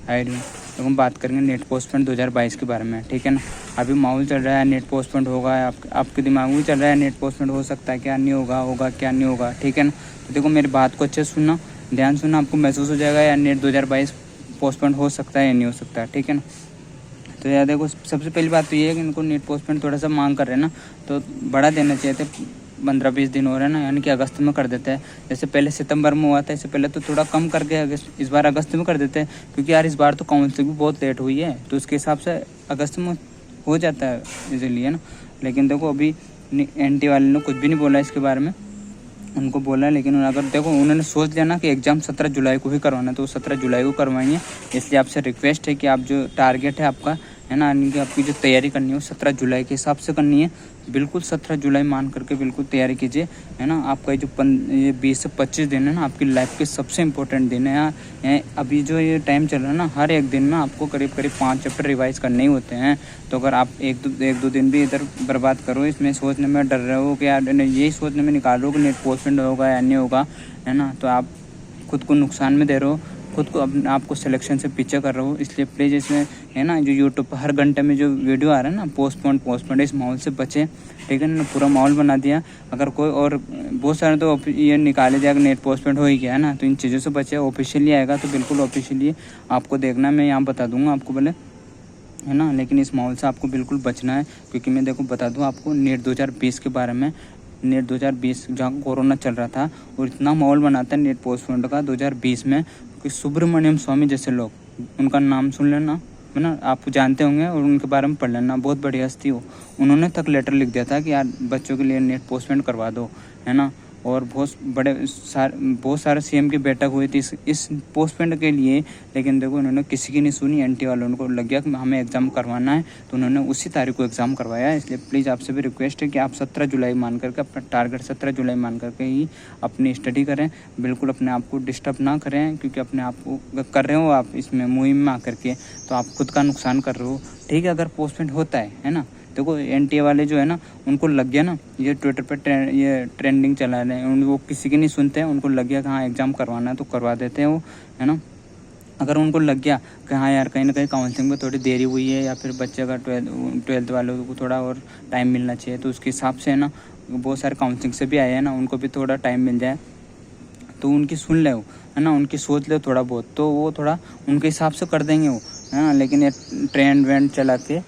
Hide में। तो हम बात करेंगे नेट पोस्टपोन 2022 के बारे में, ठीक है ना। अभी माहौल चल रहा है नेट पोस्टपोन होगा, आपके दिमाग में चल रहा है नेट पोस्टपोन हो सकता है, क्या नहीं होगा, होगा क्या नहीं होगा, ठीक है ना। तो देखो मेरी बात को अच्छे से सुनना, ध्यान सुनना, आपको महसूस हो जाएगा यार नेट 2022 पोस्टपोन हो सकता है या नहीं हो सकता, ठीक है ना। तो यार देखो सबसे पहली बात तो ये है कि इनको नेट पोस्टपोन थोड़ा सा मांग कर रहे हैं ना, तो बढ़ा देना चाहिए थे। 15-20 दिन हो रहे हैं ना, यानी कि अगस्त में कर देते हैं। जैसे पहले सितंबर में हुआ था, इससे पहले तो थोड़ा कम करके इस बार अगस्त में कर देते हैं, क्योंकि यार इस बार तो काउंसलिंग भी बहुत लेट हुई है, तो उसके हिसाब से अगस्त में हो जाता है इजीली, है ना। लेकिन देखो अभी NT वाले ने कुछ भी नहीं बोला इसके बारे में, उनको बोला है। लेकिन अगर देखो उन्होंने सोच लिया ना कि एग्ज़ाम 17 जुलाई को ही करवाना है, तो 17 जुलाई को करवाएंगे। इसलिए आपसे रिक्वेस्ट है कि आप जो टारगेट है आपका, है ना, यानी कि आपकी जो तैयारी करनी है वो 17 जुलाई के हिसाब से करनी है। बिल्कुल 17 जुलाई मान करके बिल्कुल तैयारी कीजिए, है ना। आपका ये 20 से 25 दिन है ना, आपकी लाइफ के सबसे इंपॉर्टेंट दिन है यार। अभी जो ये टाइम चल रहा है ना, हर एक दिन में आपको करीब 5 चैप्टर रिवाइज़ करने ही होते हैं। तो अगर आप एक दो दिन भी इधर बर्बाद करो इसमें सोचने में, डर रहे हो कि यार यही सोचने में निकाल रहे हो कि नेट पोस्टपोन होगा या नहीं होगा, है ना, तो आप खुद को नुकसान में दे रहे हो, खुद को अपने आप को सिलेक्शन से पीछे कर रहे हो। इसलिए प्लीज़ इसमें, है ना, जो यूट्यूब पर हर घंटे में जो वीडियो आ रहा है ना पोस्टपोन, इस माहौल से बचे, ठीक है ना। पूरा माहौल बना दिया। अगर कोई और बहुत सारे तो ये निकाले जाएगा नेट पोस्टपोन हो ही गया, है ना, तो इन चीज़ों से बचे। ऑफिशियली आएगा तो बिल्कुल ऑफिशियली आपको देखना, मैं यहाँ बता दूँगा आपको बोले, है ना। लेकिन इस माहौल से आपको बिल्कुल बचना है, क्योंकि मैं देखो बता दूँ आपको नेट 2020 के बारे में। नेट 2020 जहाँ कोरोना चल रहा था, और इतना माहौल बनाता है नेट पोस्टपोन का 2020 में, कि सुब्रमण्यम स्वामी जैसे लोग, उनका नाम सुन लेना, है ना, आप जानते होंगे, और उनके बारे में पढ़ लेना, बहुत बड़ी हस्ती हो। उन्होंने तक लेटर लिख दिया था कि यार बच्चों के लिए नेट पोस्टपोन करवा दो, है ना। और बहुत सारे CM की बैठक हुई थी इस पोस्टपोन के लिए। लेकिन देखो उन्होंने किसी की नहीं सुनी। NT वालों को लग गया कि हमें एग्ज़ाम करवाना है, तो उन्होंने उसी तारीख को एग्ज़ाम करवाया। इसलिए प्लीज़ आपसे भी रिक्वेस्ट है कि आप 17 जुलाई मान करके, अपना टारगेट 17 जुलाई मान करके ही अपनी स्टडी करें। बिल्कुल अपने आप को डिस्टर्ब ना करें, क्योंकि अपने आप को कर रहे हो आप इसमें मुहिम में आकर के, तो आप खुद का नुकसान कर रहे हो, ठीक है। अगर पोस्टपोन होता है ना, देखो NTA वाले जो है ना, उनको लग गया ना, ये ट्विटर पे ये ट्रेंडिंग चला रहे हैं, वो किसी की नहीं सुनते हैं। उनको लग गया कि हाँ एग्ज़ाम करवाना है तो करवा देते हैं वो, है ना। अगर उनको लग गया कि हाँ यार कहीं ना कहीं काउंसलिंग में थोड़ी देरी हुई है, या फिर बच्चे का 12th वालों को थोड़ा और टाइम मिलना चाहिए, तो उसके हिसाब से, है ना, बहुत सारे काउंसलिंग से भी आए हैं ना, उनको भी थोड़ा टाइम मिल जाए, तो उनकी सुन ले, है ना, उनकी सोच ले थोड़ा बहुत, तो वो थोड़ा उनके हिसाब से कर देंगे वो, है ना। लेकिन ये ट्रेंड वेंड चला के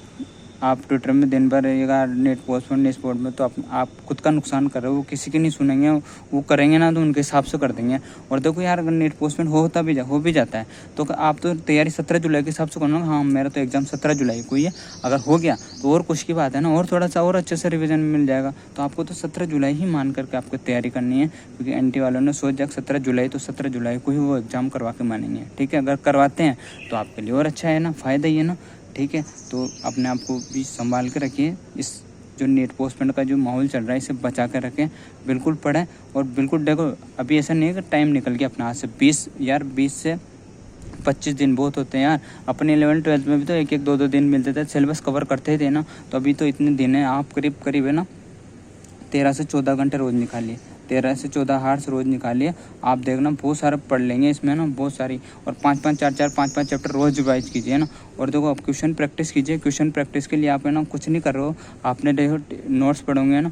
आप ट्विटर में दिन भर रहेगा नेट पोस्टपोन स्पोर्ट में, तो आप खुद का नुकसान कर रहे हो। वो किसी की नहीं सुनेंगे, वो करेंगे ना तो उनके हिसाब से कर देंगे। और देखो यार अगर नेट पोस्टपोन हो भी जाता है, तो आप तो तैयारी 17 जुलाई के हिसाब से करना। हाँ मेरा तो एग्ज़ाम 17 जुलाई को ही है, अगर हो गया तो और कुछ की बात है ना, और थोड़ा सा और अच्छे से रिविज़न मिल जाएगा। तो आपको तो 17 जुलाई ही मान करके आपको तैयारी करनी है, क्योंकि NT वालों ने सोच दिया 17 जुलाई, तो 17 जुलाई को ही वो एग्ज़ाम करवा के मानेंगे, ठीक है। अगर करवाते हैं तो आपके लिए और अच्छा है ना, फ़ायदा ही है ना, ठीक है। तो अपने आप को भी संभाल के रखिए। इस जो नेट पोस्टपोन का जो माहौल चल रहा है इसे बचा कर रखें, बिल्कुल पढ़ें। और बिल्कुल देखो अभी ऐसा नहीं है कि टाइम निकल गया अपने हाथ से। 20 से 25 दिन बहुत होते हैं यार। अपने 11th-12th में भी तो 1-1 2-2 दिन मिलते थे, सिलेबस कवर करते थे ना। तो अभी तो इतने दिन हैं, आप करीब है ना 13 से 14 घंटे रोज़ निकालिए, 13 से 14 हार्स रोज़ निकालिए। आप देखना बहुत सारा पढ़ लेंगे इसमें ना, बहुत सारी। और 5-5 4-4 5-5 चैप्टर रोज़ रिवाइज कीजिए ना। और देखो आप क्वेश्चन प्रैक्टिस कीजिए। क्वेश्चन प्रैक्टिस के लिए आप, है ना, कुछ नहीं कर रहे हो, आपने देखो नोट्स पढ़ोगे ना,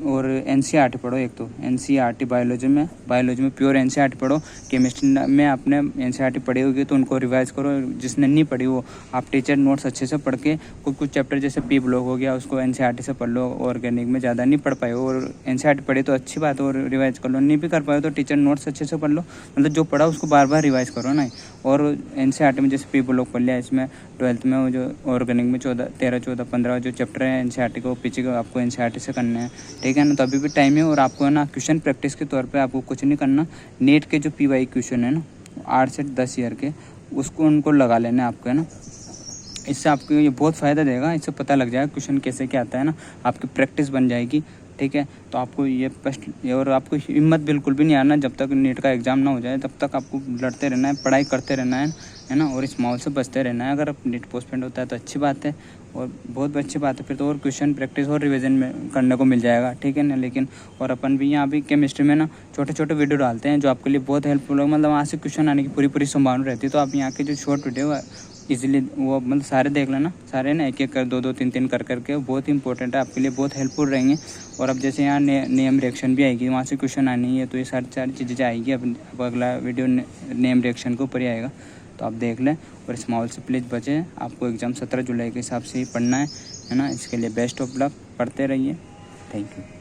और NCERT पढ़ो। एक तो NCERT बायोलॉजी में प्योर NCERT पढ़ो। केमिस्ट्री में आपने NCERT पढ़ी होगी तो उनको रिवाइज करो। जिसने नहीं पढ़ी वो आप टीचर नोट्स अच्छे से पढ़ के, कुछ चैप्टर जैसे P ब्लॉक हो गया उसको NCERT से पढ़ लो। ऑर्गेनिक में ज़्यादा नहीं पढ़ पाए और NCERT पढ़े तो अच्छी बात है, और रिवाइज कर लो। नहीं भी कर पाए तो टीचर नोट्स अच्छे से पढ़ लो, मतलब जो पढ़ा उसको बार बार रिवाइज करो ना। और NCERT में जैसे P ब्लॉक पढ़ लिया, इसमें 12th में वो जो ऑर्गेनिक में 13-14-15 जो चैप्टर है NCERT को पीछे को आपको NCERT से करना है, ठीक है ना। तो अभी भी टाइम है। और आपको, है ना, क्वेश्चन प्रैक्टिस के तौर पे आपको कुछ नहीं करना। नेट के जो PY क्वेश्चन है ना 8 से 10 ईयर के, उसको उनको लगा लेना है आपको, है ना। इससे आपको ये बहुत फ़ायदा देगा। इससे पता लग जाएगा क्वेश्चन कैसे क्या आता है ना, आपकी प्रैक्टिस बन जाएगी, ठीक है। तो आपको ये फर्स्ट और आपको हिम्मत बिल्कुल भी नहीं आना, जब तक नीट का एग्ज़ाम ना हो जाए तब तक आपको लड़ते रहना है, पढ़ाई करते रहना है ना, और इस माहौल से बचते रहना है। अगर नीट पोस्टपोन होता है तो अच्छी बात है और बहुत अच्छी बात है, फिर तो और क्वेश्चन प्रैक्टिस और रिवीजन में करने को मिल जाएगा, ठीक है ना। लेकिन और अपन भी यहाँ भी केमिस्ट्री में ना छोटे छोटे वीडियो डालते हैं जो आपके लिए बहुत हेल्पफुल होगा, मतलब वहाँ से क्वेश्चन आने की पूरी संभावना रहती है। तो आप यहाँ के जो शॉर्ट वीडियो इजीली वो मतलब सारे देख लेना, सारे ना एक एक कर दो तीन तीन कर करके, बहुत ही इंपॉर्टेंट है आपके लिए, बहुत हेल्पफुल रहेंगे। और अब जैसे यहाँ नेम रिएक्शन भी आएगी, वहाँ से क्वेश्चन आनी है, तो ये सारी चीज़ें आएगी। अब अगला वीडियो नेम रिएक्शन के ऊपर ही आएगा, तो आप देख लें। और इस माहौल से प्लीज़ बचें, आपको एग्ज़ाम 17 जुलाई के हिसाब से ही पढ़ना है ना। इसके लिए बेस्ट ऑफ लक, पढ़ते रहिए। Thank you.